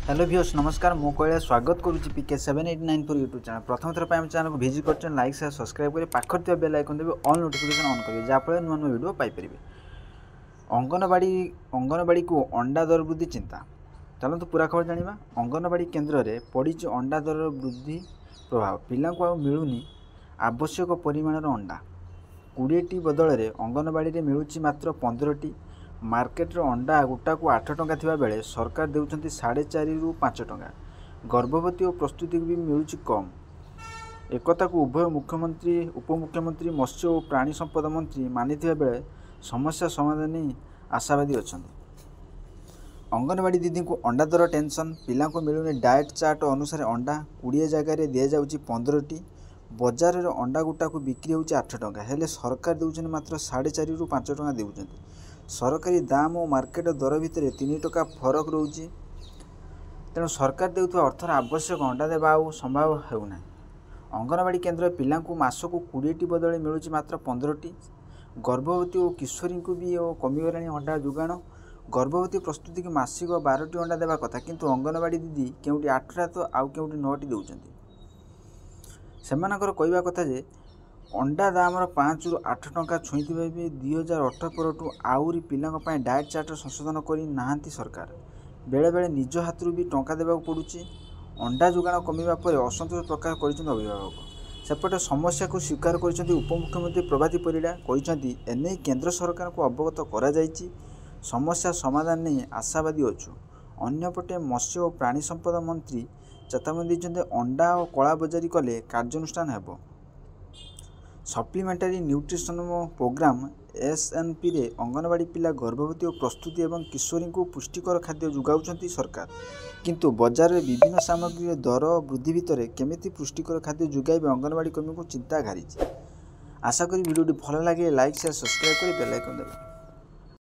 Hello viewers नमस्कार मु कहले स्वागत करुच्ची पीके 7894 यूट्यूब चैनल प्रथम थर पर चैनल को विजिट कर लाइक शेयर सब्सक्राइब करें पाखर थे बेल आइकन देवे ऑल नोटिफिकेशन ऑन करेंगे जहाँफल नुआ नुआ वीडियो पाइपर। अंगनवाड़ी को अंडा दर वृद्धि चिंता चलते पूरा खबर जाना। अंगनवाड़ी केन्द्र में पड़ी अंडा दर वृद्धि प्रभाव पिला को आ मिलूनी आवश्यक परिमाणर अंडा 20टी बदल में अंगनवाड़ी में मिलूँ मात्र 15टी। मार्केट अंडा गोटा को 8 टंका थिबा बेले सरकार देउछंती 4.5 रु 5 टंका। गर्भवती और प्रस्तुति भी मिलूँ कम। एकता को उभय मुख्यमंत्री उपमुख्यमंत्री मत्स्य और प्राणी संपद मंत्री मानिथिबा बेले समस्या समाधान आशावादी अछंती। अंगनवाड़ी दीदी को अंडा दर टेंशन पिला को मिलूनी डाएट चार्ट अनुसार अंडा 20 जगह दि जाउची 15टी। बजार में अंडा गोटा को बिक्री होउची 8 टंका हेले सरकार देउछन मात्र 4.5 रु 5 टंका देउछंती। सरकारी दाम और मार्केट दर भितर 3 टका फरक रोचे। तेणु सरकार देउथुवा अर्थर आवश्यक अंडा देवा संभव होना। अंगनवाड़ी केन्द्र पिला को मासक 20टी बदले मिलूँ मात्र 15टी। गर्भवती और किशोरी को भी कमिगला अंडा जोगाण। गर्भवती प्रस्तुति की मासिक 12टी अंडा देवा कथा किंतु अंगनवाड़ी दीदी केउटी 8टा तो आउ केउटी 9टी देउछंती। सेमानकर कहवा कथा जे अंडा दाम 5 रु 8 टंका छुई भी 2018 परठू आउरी पिलांक पय डाएट चार्ट संशोधन करी नाहांती सरकार। बेले बेले निज हाथ भी टंका देवा पड़ुची। अंडा जोगाण कमिबा पर असंतोष प्रकाश कर अभिभावक। सेपटे समस्या को स्वीकार कर उपमुख्यमंत्री प्रभाती परिड़ा कहते एने केंद्र सरकार को अवगत करा जायछि। समस्या समाधान नहीं आशावादी अच्छु। अन्यपटे मत्स्य और प्राणी संपद मंत्री चेतावनी देते अंडा और कला बजारी कले कार्यानुष्ठान हेबो। सप्लीमेंटारी न्यूट्रिशन प्रोग्राम एसएनपी रे अंगनवाड़ी पिला गर्भवती और प्रस्तुति एवं किशोरी को पुष्टिकर खाद्य जोगाउछंती सरकार किंतु बाजार में विभिन्न सामग्री दर वृद्धि भितर केमिति पुष्टिकर खाद्य जोगाइबे अंगनवाड़ी कर्मी को चिंता घारी। आशा करी वीडियो भल लगे लाइक शेयर सब्सक्राइब कर बेल आइकन दबाइए।